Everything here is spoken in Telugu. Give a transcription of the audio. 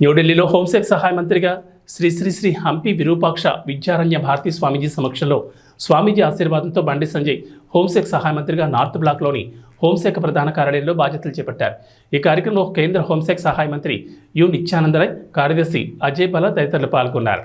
న్యూఢిల్లీలో హోంశాఖ సహాయ మంత్రిగా శ్రీ శ్రీ శ్రీ హంపి విరూపాక్ష విద్యారణ్య భారతీ స్వామీజీ సమక్షంలో స్వామీజీ ఆశీర్వాదంతో బండి సంజయ్ హోంశాఖ సహాయ మంత్రిగా నార్త్ బ్లాక్లోని హోంశాఖ ప్రధాన కార్యాలయంలో బాధ్యతలు చేపట్టారు. ఈ కార్యక్రమంలో కేంద్ర హోంశాఖ సహాయ మంత్రి యు నిత్యానంద రాయ్, కార్యదర్శి అజయ్ బలా తదితరులు పాల్గొన్నారు.